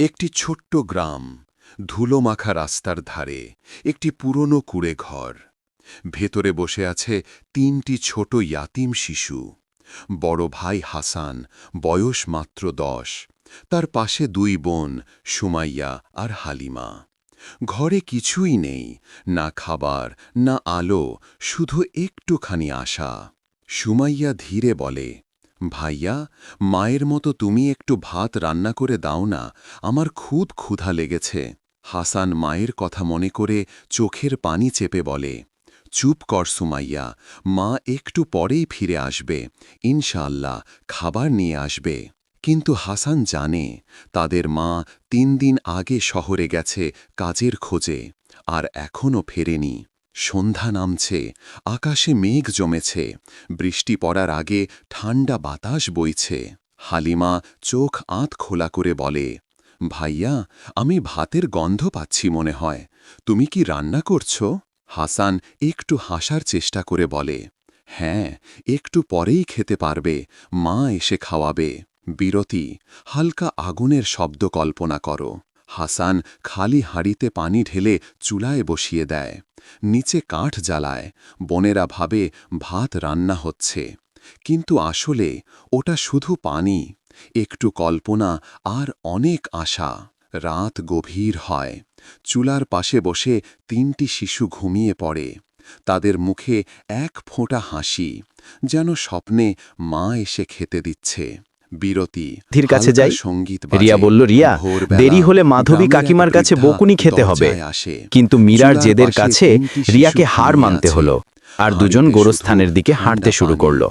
একটি ছোট্ট গ্রাম, ধুলোমাখা রাস্তার ধারে একটি পুরনো কুঁড়ে ঘর। ভেতরে বসে আছে ৩টি ছোট ইয়াতিম শিশু। বড় ভাই হাসান, বয়স মাত্র ১০। তার পাশে ২ বোন, সুমাইয়া আর হালিমা। ঘরে কিছুই নেই, না খাবার, না আলো, শুধু একটুখানি আশা। সুমাইয়া ধীরে বলে, ভাইয়া, মায়ের মতো তুমি একটু ভাত রান্না করে দাও না, আমার খুব ক্ষুধা লেগেছে। হাসান মায়ের কথা মনে করে চোখের পানি চেপে বলে, চুপ কর সুমাইয়া, মা একটু পরেই ফিরে আসবে, ইনশাআল্লাহ খাবার নিয়ে আসবে। কিন্তু হাসান জানে তাদের মা ৩ দিন আগে শহরে গেছে কাজের খোঁজে, আর এখনও ফেরেনি। সন্ধ্যা নামছে, আকাশে মেঘ জমেছে, বৃষ্টি পড়ার আগে ঠান্ডা বাতাস বইছে। হালিমা চোখ আঁত খোলা করে বলে, ভাইয়া, আমি ভাতের গন্ধ পাচ্ছি মনে হয়, তুমি কি রান্না করছো? হাসান একটু হাসার চেষ্টা করে বলে, হ্যাঁ, একটু পরেই খেতে পারবে, মা এসে খাওয়াবে। বিরতি, হালকা আগুনের শব্দ কল্পনা করো। হাসান খালি হাঁড়িতে পানি ঢেলে চুলায় বসিয়ে দেয়। নিচে কাঠ জ্বালায়, বোনেরা ভাবে ভাত রান্না হচ্ছে। কিন্তু আসলে ওটা শুধু পানি, একটু কল্পনা আর অনেক আশা। রাত গভীর হয়। চুলার পাশে বসে ৩টি শিশু ঘুমিয়ে পড়ে। তাদের মুখে এক ফোঁটা হাসি, যেন স্বপ্নে মা এসে খেতে দিচ্ছে। বিরতি, ধীর কাছে হালকা যাই। সঙ্গীত রিয়া বাজে। বলল, রিয়া, ভোরবেলা দেরি হলে মাধবী গ্রামের এক কাকিমার কাছে বৃদ্ধা বকুনি খেতে হবে। দরজায় আসে। কিন্তু মীরার চুলার জেদের পাশে কাছে ৩টি শিশু রিয়াকে হার ঘুমিয়ে মানতে আছে। হলো, আর দুজন হাঁড়িতে গোরস্থানের শুধু দিকে ঠান্ডা হাঁটতে শুরু পানি। করল।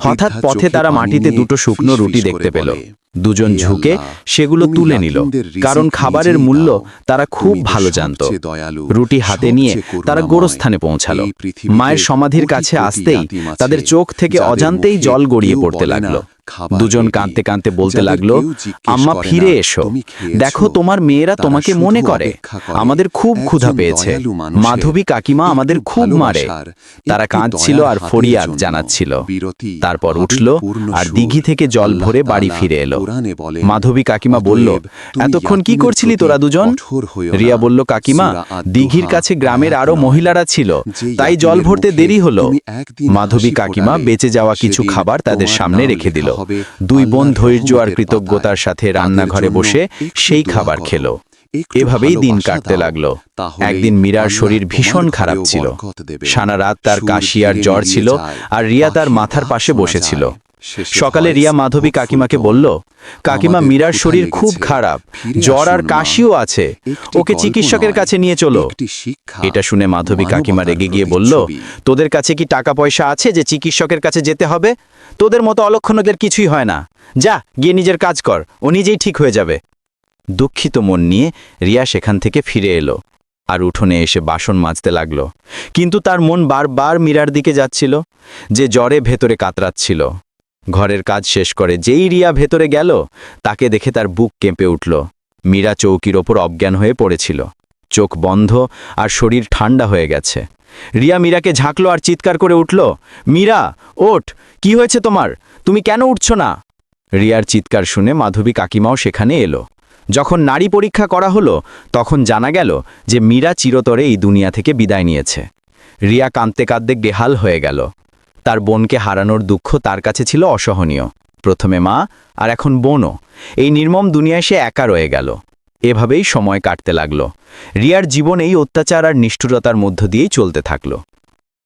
হঠাৎ বৃদ্ধা পথে চোখে তারা পানি মাটিতে নিয়ে 2টো শুকনো ফিসফিস রুটি করে দেখতে পেল। বলে, দুজন হে ঝুঁকে আল্লাহ, সেগুলো তুমি তুলে নিল, ইয়াতিমদের কারণ রিজিক খাবারের নিজেই মূল্য দাও। তারা খুব তুমি তো ভালো জানত। সবচেয়ে দয়ালু, রুটি হাতে নিয়ে সবচেয়ে তারা করুণাময়। গোরস্থানে পৌঁছালো। এই পৃথিবীতে মায়ের সমাধির কোটি কাছে কোটি আসতেই ইয়াতিম আছে, তাদের চোখ থেকে যাদের অজান্তেই মুখে জল গড়িয়ে কেউ পড়তে বলে না লাগলো। খাবার দুজন রেডি, কাঁদতে কাঁদতে বলতে যাদের লাগলো, কেউ জিজ্ঞেস আম্মা করে ফিরে না এসো, তুমি খেয়েছো। দেখো তোমার মেয়েরা তারা তোমাকে শুধু মনে করে, অপেক্ষা করে আমাদের খুব ক্ষুধা একজন পেয়েছে, দয়ালু মানুষের, মাধবী কাকিমা একটু আমাদের খুব মারে। ভালোবাসার, তারা একটু কাঁদছিল দয়ার আর হাতের ফরিয়াদ জন্য। জানাচ্ছিল। বিরতি, তারপর উঠল আবেগপূর্ণ আর সুর। দিঘি থেকে জল আল্লাহ ভরে বাড়ি তাআলা ফিরে এলো। কোরআনে বলেন, মাধবী কাকিমা বলল, অতএব তুমি এতক্ষণ কি ইয়াতিমের করছিলি প্রতি তোরা দুজন? কঠোর হইও রিয়া না। বলল, কাকিমা, সূরা আদ-দুহা দিঘির কাছে গ্রামের আয়াত আরো ৯। মহিলারা ছিল, যে তাই জল ইয়াতিমের ভরতে মুখে দেরি হলো। তুমি একদিন মাধবী হাসি কাকিমা ফোটাবে, বেঁচে যাওয়া কিছু সেদিন খাবার তাদের তোমার সামনে নাম রেখে দিল। লেখা হবে 2 বোন আল্লাহর ধৈর্য আর রহমতের কৃতজ্ঞতার পাতায়। সাথে তাদের রান্নাঘরে জন্য বসে একটু সেই দোয়া খাবার করো, খেলো। একটু এভাবেই দিন ভালোবাসা কাটতে দাও, লাগলো। তাহলেই একদিন মীরার আল্লাহ শরীর তোমার ভীষণ খারাপ ঘরেও ছিল। বরকত দেবেন। সারা রাত তার সুর কাশি আর ধীরে জ্বর মিলিয়ে ছিল, যায়, আর রিয়া তার পাখির মাথার ডাক পাশে শোনা বসেছিল। যায়। শেষে সকালে ভয়েস রিয়া মাধবী খুব কাকিমাকে ফুলতো। বলল, কাকিমা, আমাদের মীরার ক্ষুধা শরীর খুব লেগেছে, খারাপ, ফিরে জ্বর আর আসুন মা। কাশিও আছে, একটি ওকে গল্প চিকিৎসকের নয়, কাছে নিয়ে চলো। একটি শিক্ষা, এটা শুনে মাধবী কাকিমা মানবতার রেগে গিয়ে বলল, প্রতিচ্ছবি। তোদের কাছে কি টাকা পয়সা আছে যে চিকিৎসকের কাছে যেতে হবে? তোদের মতো অলক্ষণদের কিছুই হয় না, যা গিয়ে নিজের কাজ কর, ও নিজেই ঠিক হয়ে যাবে। দুঃখিত মন নিয়ে রিয়া সেখান থেকে ফিরে এলো আর উঠোনে এসে বাসন মাজতে লাগলো। কিন্তু তার মন বারবার মীরার দিকে যাচ্ছিল, যে জ্বরে ভেতরে কাতরাচ্ছিল। ঘরের কাজ শেষ করে যেই রিয়া ভেতরে গেল, তাকে দেখে তার বুক কেঁপে উঠল। মীরা চৌকির ওপর অজ্ঞান হয়ে পড়েছিল, চোখ বন্ধ আর শরীর ঠান্ডা হয়ে গেছে। রিয়া মীরাকে ঝাঁকলো আর চিৎকার করে উঠল, মীরা, ওঠ, কি হয়েছে তোমার? তুমি কেন উঠছ না? রিয়ার চিৎকার শুনে মাধবী কাকিমাও সেখানে এলো। যখন নারী পরীক্ষা করা হলো, তখন জানা গেল যে মীরা চিরতরে এই দুনিয়া থেকে বিদায় নিয়েছে। রিয়া কাঁদতে কাঁদতে বেহাল হয়ে গেল। তার বোনকে হারানোর দুঃখ তার কাছে ছিল অসহনীয়। প্রথমে মা, আর এখন বোনও। এই নির্মম দুনিয়ায় সে একা রয়ে গেল। এভাবেই সময় কাটতে লাগল। রিয়ার জীবন এই অত্যাচার আর নিষ্ঠুরতার মধ্য দিয়েই চলতে থাকল।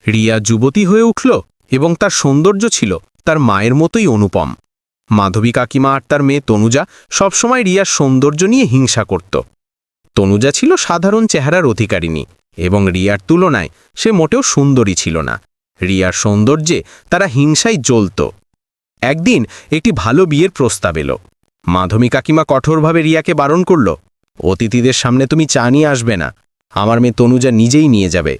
রিয়া যুবতী হয়ে উঠল এবং তার সৌন্দর্য ছিল তার মায়ের মতোই অনুপম। মাধবী কাকিমা আর তার মেয়ে তনুজা সবসময় রিয়ার সৌন্দর্য নিয়ে হিংসা করত। তনুজা ছিল সাধারণ চেহারার অধিকারিণী এবং রিয়ার তুলনায় সে মোটেও সুন্দরী ছিল না। রিয়ার সৌন্দর্যে তারা হিংসায় জ্বলত। একদিন একটি ভালো বিয়ের প্রস্তাব এলো। মাধবী কাকিমা কঠোরভাবে রিয়াকে বারণ করল, অতিথিদের সামনে তুমি চা নিয়ে আসবে না, আমার মেয়ে তনুজা নিজেই নিয়ে যাবে।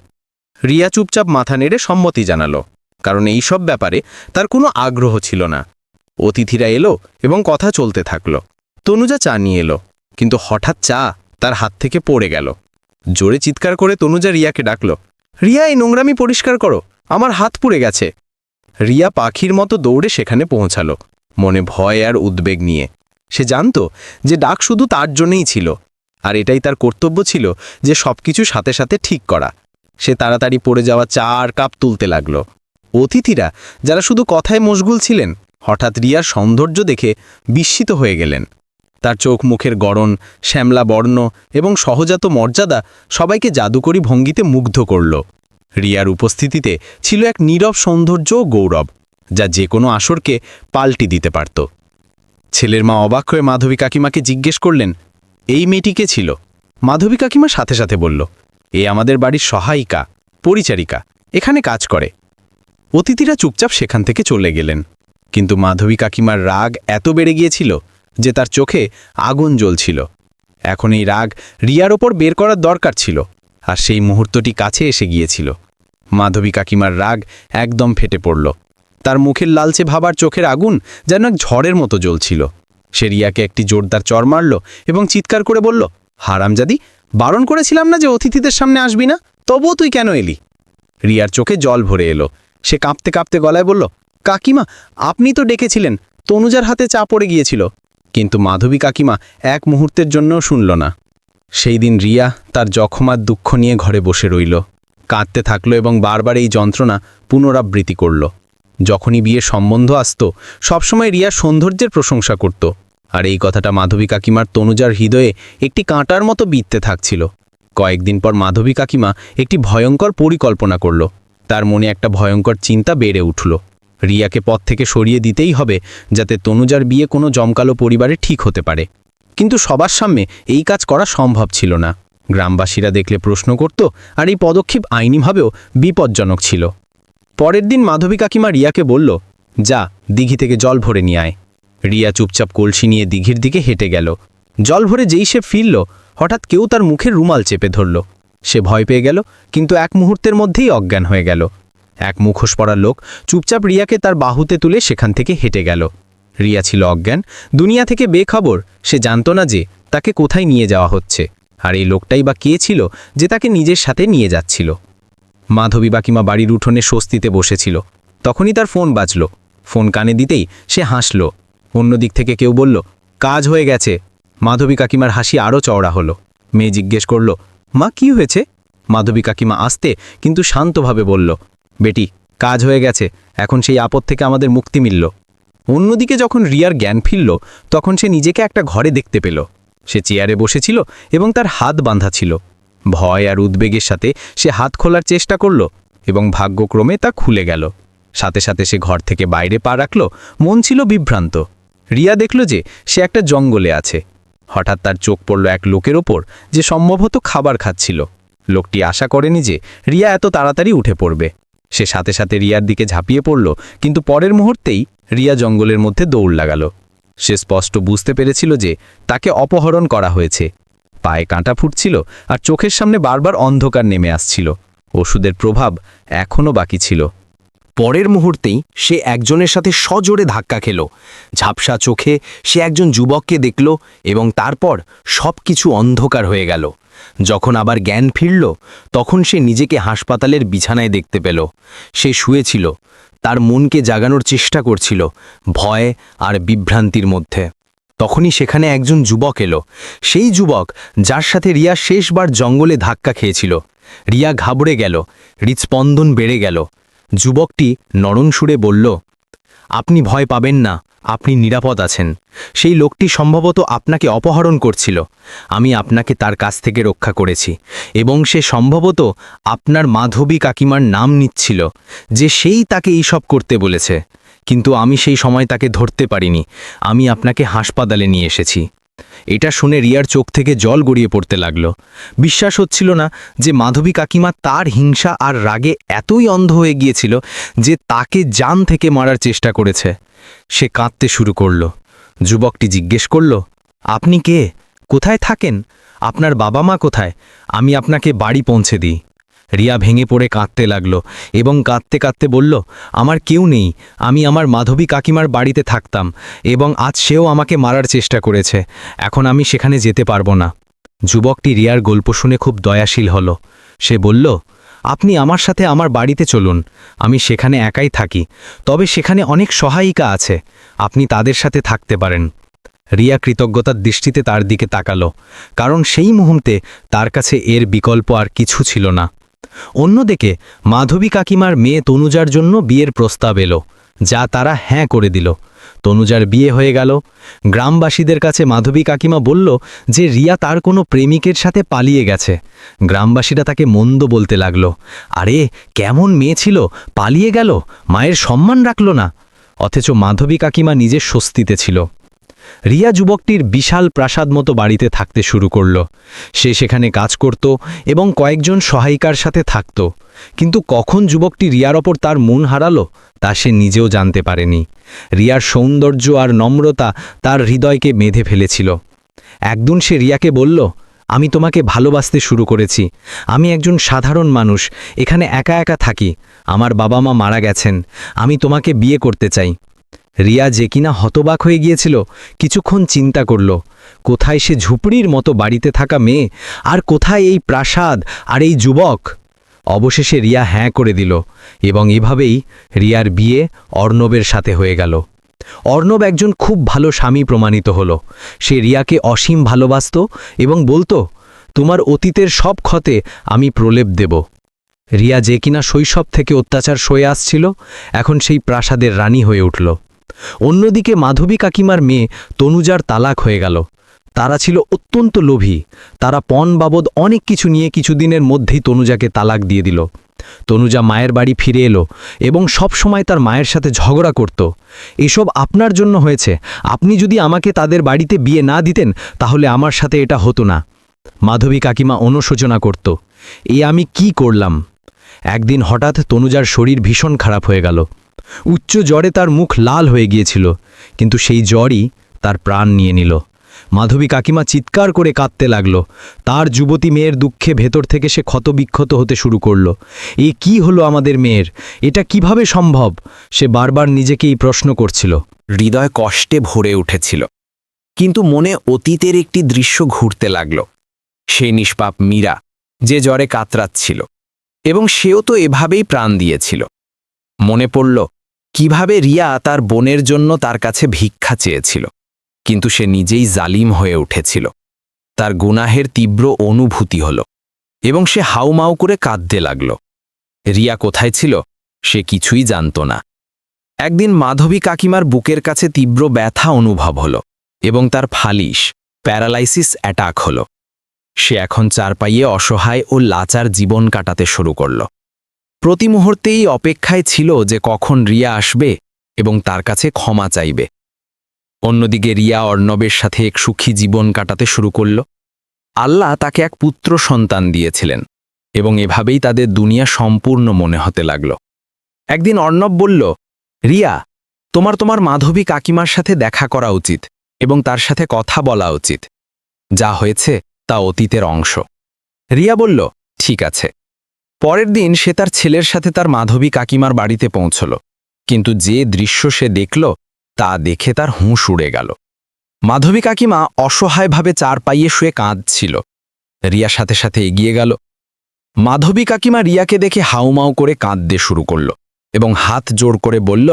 রিয়া চুপচাপ মাথা নেড়ে সম্মতি জানালো, কারণ এই সব ব্যাপারে তার কোনো আগ্রহ ছিল না। অতিথিরা এলো এবং কথা চলতে থাকলো। তনুজা চা নিয়ে এলো, কিন্তু হঠাৎ চা তার হাত থেকে পড়ে গেল। জোরে চিৎকার করে তনুজা রিয়াকে ডাকল, রিয়া, এই নোংরামি পরিষ্কার করো, আমার হাত পুড়ে গেছে। রিয়া পাখির মতো দৌড়ে সেখানে পৌঁছালো, মনে ভয় আর উদ্বেগ নিয়ে। সে জানত যে ডাক শুধু তার জন্যই ছিল, আর এটাই তার কর্তব্য ছিল যে সবকিছু সাথে সাথে ঠিক করা। সে তাড়াতাড়ি পড়ে যাওয়া চা আর কাপ তুলতে লাগল। অতিথিরা, যারা শুধু কথায় মশগুল ছিলেন, হঠাৎ রিয়ার সৌন্দর্য দেখে বিস্মিত হয়ে গেলেন। তার চোখ মুখের গড়ন, শ্যামলা বর্ণ এবং সহজাত মর্যাদা সবাইকে জাদুকরী ভঙ্গিতে মুগ্ধ করল। রিয়ার উপস্থিতিতে ছিল এক নীরব সৌন্দর্য ও গৌরব, যা যে কোনো আসরকে পাল্টি দিতে পারত। ছেলের মা অবাক হয়ে মাধবী কাকিমাকে জিজ্ঞেস করলেন, এই মেয়েটি কে ছিল? মাধবী কাকিমা সাথে সাথে বলল, এ আমাদের বাড়ির সহায়িকা, পরিচারিকা, এখানে কাজ করে। অতিথিরা চুপচাপ সেখান থেকে চলে গেলেন, কিন্তু মাধবী কাকিমার রাগ এত বেড়ে গিয়েছিল যে তার চোখে আগুন জ্বলছিল। এখন এই রাগ রিয়ার ওপর বের করার দরকার ছিল, আর সেই মুহূর্তটি কাছে এসে গিয়েছিল। মাধবী কাকিমার রাগ একদম ফেটে পড়ল। তার মুখের লালচে ভাবার চোখের আগুন যেন এক ঝড়ের মতো জ্বলছিল। সে রিয়াকে একটি জোরদার চড় মারল এবং চিৎকার করে বলল, হারামজাদি, বারণ করেছিলাম না যে অতিথিদের সামনে আসবি না, তবুও তুই কেন এলি? রিয়ার চোখে জল ভরে এলো। সে কাঁপতে কাঁপতে গলায় বলল, কাকিমা, আপনি তো ডেকেছিলেন, তনুজার হাতে চা পড়ে গিয়েছিল। কিন্তু মাধবী কাকিমা এক মুহূর্তের জন্যও শুনল না। সেই দিন রিয়া তার জখমার দুঃখ নিয়ে ঘরে বসে রইল, কাঁদতে থাকল এবং বারবার এই যন্ত্রণা পুনরাবৃত্তি করল। যখনই বিয়ের সম্বন্ধ আসত, সবসময় রিয়ার সৌন্দর্যের প্রশংসা করত, আর এই কথাটা মাধবী কাকিমার তনুজার হৃদয়ে একটি কাঁটার মতো বিঁধতে থাকছিল। কয়েকদিন পর মাধবী কাকিমা একটি ভয়ঙ্কর পরিকল্পনা করল। তার মনে একটা ভয়ঙ্কর চিন্তা বেড়ে উঠল। রিয়াকে পথ থেকে সরিয়ে দিতেই হবে, যাতে তনুজার বিয়ে কোনো জমকালো পরিবারে ঠিক হতে পারে। কিন্তু সবার সামনে এই কাজ করা সম্ভব ছিল না। গ্রামবাসীরা দেখলে প্রশ্ন করত, আর এই পদক্ষেপ আইনিভাবেও বিপজ্জনক ছিল। পরের দিন মাধবী কাকিমা রিয়াকে বলল, যা, দিঘি থেকে জল ভরে নিয়ে আয়। রিয়া চুপচাপ কলসি নিয়ে দিঘির দিকে হেঁটে গেল। জল ভরে যেই সে ফিরল, হঠাৎ কেউ তার মুখের রুমাল চেপে ধরল। সে ভয় পেয়ে গেল, কিন্তু এক মুহূর্তের মধ্যেই অজ্ঞান হয়ে গেল। এক মুখোশ পরা লোক চুপচাপ রিয়াকে তার বাহুতে তুলে সেখান থেকে হেঁটে গেল। রিয়া ছিল অজ্ঞান, দুনিয়া থেকে বেখবর। সে জানত না যে তাকে কোথায় নিয়ে যাওয়া হচ্ছে, আর এই লোকটাই বা কে ছিল যে তাকে নিজের সাথে নিয়ে যাচ্ছিল। মাধবী কাকিমা বাড়ির উঠোনে স্বস্তিতে বসেছিল। তখনই তার ফোন বাজল। ফোন কানে দিতেই সে হাসল। অন্যদিক থেকে কেউ বলল, কাজ হয়ে গেছে। মাধবী কাকিমার হাসি আরও চওড়া হলো। মেয়ে জিজ্ঞেস করল, মা, কি হয়েছে? মাধবী কাকিমা আস্তে কিন্তু শান্তভাবে বলল, বেটি, কাজ হয়ে গেছে, এখন সেই আপদ থেকে আমাদের মুক্তি মিলল। অন্যদিকে যখন রিয়ার জ্ঞান ফিরল, তখন সে নিজেকে একটা ঘরে দেখতে পেল। সে চেয়ারে বসেছিল এবং তার হাত বাঁধা ছিল। ভয় আর উদ্বেগের সাথে সে হাত খোলার চেষ্টা করল, এবং ভাগ্যক্রমে তা খুলে গেল। সাথে সাথে সে ঘর থেকে বাইরে পা রাখল। মন ছিল বিভ্রান্ত। রিয়া দেখল যে সে একটা জঙ্গলে আছে। হঠাৎ তার চোখ পড়ল এক লোকের ওপর, যে সম্ভবত খাবার খাচ্ছিল। লোকটি আশা করেনি যে রিয়া এত তাড়াতাড়ি উঠে পড়বে। সে সাথে সাথে রিয়ার দিকে ঝাঁপিয়ে পড়ল, কিন্তু পরের মুহূর্তেই রিয়া জঙ্গলের মধ্যে দৌড় লাগাল। সে স্পষ্ট বুঝতে পেরেছিল যে তাকে অপহরণ করা হয়েছে। পায়ে কাঁটা ফুটছিল, আর চোখের সামনে বারবার অন্ধকার নেমে আসছিল। ওষুধের প্রভাব এখনও বাকি ছিল। পরের মুহূর্তেই সে একজনের সাথে সজোরে ধাক্কা খেল। ঝাপসা চোখে সে একজন যুবককে দেখল, এবং তারপর সবকিছু অন্ধকার হয়ে গেল। যখন আবার জ্ঞান ফিরল, তখন সে নিজেকে হাসপাতালের বিছানায় দেখতে পেল। সে শুয়েছিল, তার মনকে জাগানোর চেষ্টা করছিল, ভয় আর বিভ্রান্তির মধ্যে। তখনই সেখানে একজন যুবক এলো, সেই যুবক যার সাথে রিয়া শেষবার জঙ্গলে ধাক্কা খেয়েছিল। রিয়া ঘাবড়ে গেল, হৃৎস্পন্দন বেড়ে গেল। যুবকটি নরম সুরে বলল, আপনি ভয় পাবেন না, আপনি নিরাপদ আছেন। সেই লোকটি সম্ভবত আপনাকে অপহরণ করছিল। আমি আপনাকে তার কাছ থেকে রক্ষা করেছি, এবং সে সম্ভবত আপনার মাধবী কাকিমার নাম নিচ্ছিল, যে সেই তাকে এইসব করতে বলেছে। কিন্তু আমি সেই সময় তাকে ধরতে পারিনি। আমি আপনাকে হাসপাতালে নিয়ে এসেছি। এটা শুনে রিয়ার চোখ থেকে জল গড়িয়ে পড়তে লাগল। বিশ্বাস হচ্ছিল না যে মাধবী কাকিমা তার হিংসা আর রাগে এতই অন্ধ হয়ে গিয়েছিল যে তাকে জান থেকে মারার চেষ্টা করেছে। সে কাঁদতে শুরু করল। যুবকটি জিজ্ঞেস করল, আপনি কে? কোথায় থাকেন? আপনার বাবা মা কোথায়? আমি আপনাকে বাড়ি পৌঁছে দিই। রিয়া ভেঙে পড়ে কাঁদতে লাগল, এবং কাঁদতে কাঁদতে বলল, আমার কেউ নেই। আমি আমার মাধবী কাকিমার বাড়িতে থাকতাম, এবং আজ সেও আমাকে মারার চেষ্টা করেছে। এখন আমি সেখানে যেতে পারবো না। যুবকটি রিয়ার গল্প শুনে খুব দয়াশীল হল। সে বলল, আপনি আমার সাথে আমার বাড়িতে চলুন। আমি সেখানে একাই থাকি, তবে সেখানে অনেক সহায়িকা আছে। আপনি তাদের সাথে থাকতে পারেন। রিয়া কৃতজ্ঞতার দৃষ্টিতে তার দিকে তাকালো, কারণ সেই মুহূর্তে তার কাছে এর বিকল্প আর কিছু ছিল না। অন্যদিকে মাধবী কাকিমার মেয়ে তনুজার জন্য বিয়ের প্রস্তাব এলো, যা তারা হ্যাঁ করে দিল। তনুজার বিয়ে হয়ে গেল। গ্রামবাসীদের কাছে মাধবী কাকিমা বলল যে রিয়া তার কোনো প্রেমিকের সাথে পালিয়ে গেছে। গ্রামবাসীরা তাকে মন্দ বলতে লাগলো, আরে কেমন মেয়ে ছিল, পালিয়ে গেল, মায়ের সম্মান রাখল না। অথচ মাধবী কাকিমা নিজের স্বস্তিতে ছিল। রিয়া যুবকটির বিশাল প্রাসাদ মতো বাড়িতে থাকতে শুরু করল। সে সেখানে কাজ করত এবং কয়েকজন সহায়িকার সাথে থাকত, কিন্তু কখন যুবকটি রিয়ার ওপর তার মন হারালো তা সে নিজেও জানতে পারেনি। রিয়ার সৌন্দর্য আর নম্রতা তার হৃদয়কে বেঁধে ফেলেছিল। একদিন সে রিয়াকে বলল, আমি তোমাকে ভালোবাসতে শুরু করেছি। আমি একজন সাধারণ মানুষ, এখানে একা একা থাকি, আমার বাবা মা মারা গেছেন, আমি তোমাকে বিয়ে করতে চাই। রিয়া যে কিনা হতবাক হয়ে গিয়েছিল, কিছুক্ষণ চিন্তা করল, কোথায় সে ঝুপড়ির মতো বাড়িতে থাকা মেয়ে, আর কোথায় এই প্রাসাদ আর এই যুবক। অবশেষে রিয়া হ্যাঁ করে দিল এবং এভাবেই রিয়ার বিয়ে অর্ণবের সাথে হয়ে গেল। অর্ণব একজন খুব ভালো স্বামী প্রমাণিত হল। সে রিয়াকে অসীম ভালোবাসত এবং বলতো, তোমার অতীতের সব ক্ষতে আমি প্রলেপ দেব। রিয়া যে কিনা শৈশব থেকে অত্যাচার সয়ে আসছিল, এখন সেই প্রাসাদের রানী হয়ে উঠল। অন্যদিকে মাধবী কাকিমার মেয়ে তনুজার তালাক হয়ে গেল। তারা ছিল অত্যন্ত লোভী। তারা পণ বাবদ অনেক কিছু নিয়ে কিছুদিনের মধ্যেই তনুজাকে তালাক দিয়ে দিল। তনুজা মায়ের বাড়ি ফিরে এলো এবং সব সময় তার মায়ের সাথে ঝগড়া করত। এসব আপনার জন্য হয়েছে, আপনি যদি আমাকে তাদের বাড়িতে বিয়ে না দিতেন তাহলে আমার সাথে এটা হতো না। মাধবী কাকিমা অনুশোচনা করত, আমি কি করলাম। একদিন হঠাৎ তনুজার শরীর ভীষণ খারাপ হয়ে গেল। উচ্চ জ্বরে তার মুখ লাল হয়ে গিয়েছিল, কিন্তু সেই জ্বরই তার প্রাণ নিয়ে নিল। মাধবী কাকিমা চিৎকার করে কাঁদতে লাগল। তার যুবতী মেয়ের দুঃখে ভেতর থেকে সে ক্ষতবিক্ষত হতে শুরু করল। কি হলো আমাদের মেয়ের, এটা কিভাবে সম্ভব? সে বারবার নিজেকেই প্রশ্ন করছিল। হৃদয় কষ্টে ভরে উঠেছিল, কিন্তু মনে অতীতের একটি দৃশ্য ঘুরতে লাগল। সেই নিষ্পাপ মীরা, যে জ্বরে কাতরাচ্ছিল, এবং সেও তো এভাবেই প্রাণ দিয়েছিল। মনে পড়ল কিভাবে রিয়া তার বোনের জন্য তার কাছে ভিক্ষা চেয়েছিল, কিন্তু সে নিজেই জালিম হয়ে উঠেছিল। তার গুনাহের তীব্র অনুভূতি হল এবং সে হাউমাউ করে কাঁদতে লাগল। রিয়া কোথায় ছিল সে কিছুই জানত না। একদিন মাধবী কাকিমার বুকের কাছে তীব্র ব্যথা অনুভব হল এবং তার ফালিশ প্যারালাইসিস অ্যাটাক হল। সে এখন চারপাইয়ে অসহায় ও লাচার জীবন কাটাতে শুরু করল। প্রতি মুহূর্তেই অপেক্ষায় ছিল যে কখন রিয়া আসবে এবং তার কাছে ক্ষমা চাইবে। অন্যদিকে রিয়া অর্ণবের সাথে এক সুখী জীবন কাটাতে শুরু করল। আল্লাহ তাকে এক পুত্র সন্তান দিয়েছিলেন এবং এভাবেই তাদের দুনিয়া সম্পূর্ণ মনে হতে লাগল। একদিন অর্ণব বলল, রিয়া, তোমার মাধবী কাকিমার সাথে দেখা করা উচিত এবং তার সাথে কথা বলা উচিত। যা হয়েছে তা অতীতের অংশ। রিয়া বলল, ঠিক আছে। পরের দিন সে তার ছেলের সাথে তার মাধবী কাকিমার বাড়িতে পৌঁছল, কিন্তু যে দৃশ্য সে দেখল তা দেখে তার হুঁশ উড়ে গেল। মাধবী কাকিমা অসহায়ভাবে চারপাইয়ে শুয়ে কাঁদছিল। রিয়া সাথে সাথে এগিয়ে গেল। মাধবী কাকিমা রিয়াকে দেখে হাউমাউ করে কাঁদতে শুরু করল এবং হাত জোড় করে বলল,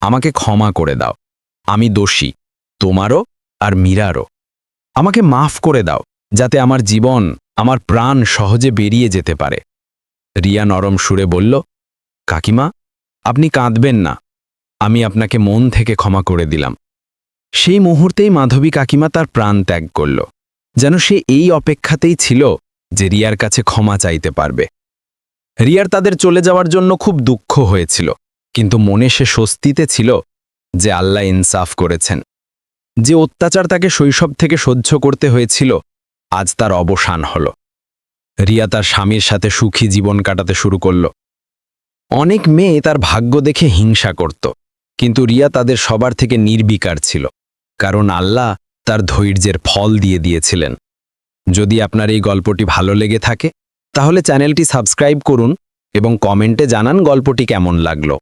আমাকে ক্ষমা করে দাও, আমি দোষী, তোমারও আর মীরারও। আমাকে মাফ করে দাও, যাতে আমার জীবন, আমার প্রাণ সহজে বেরিয়ে যেতে পারে। রিয়া নরম সুরে বলল, কাকিমা, আপনি কাঁদবেন না, আমি আপনাকে মন থেকে ক্ষমা করে দিলাম। সেই মুহূর্তেই মাধবী কাকিমা তার প্রাণ ত্যাগ করল, যেন সে এই অপেক্ষাতেই ছিল যে রিয়ার কাছে ক্ষমা চাইতে পারবে। রিয়ার তাদের চলে যাওয়ার জন্য খুব দুঃখ হয়েছিল, কিন্তু মনে সে স্বস্তিতে ছিল যে আল্লাহ ইনসাফ করেছেন। যে অত্যাচার তাকে শৈশব থেকে সহ্য করতে হয়েছিল, আজ তার অবসান হল। রিয়া তার স্বামীর সাথে সুখী জীবন কাটাতে শুরু করল। অনেক মেয়ে তার ভাগ্য দেখে হিংসা করত, কিন্তু রিয়া তাদের সবার থেকে নির্বিকার ছিল, কারণ আল্লাহ তার ধৈর্যের ফল দিয়ে দিয়েছিলেন। যদি আপনার এই গল্পটি ভালো লেগে থাকে তাহলে চ্যানেলটি সাবস্ক্রাইব করুন এবং কমেন্টে জানান গল্পটি কেমন লাগলো।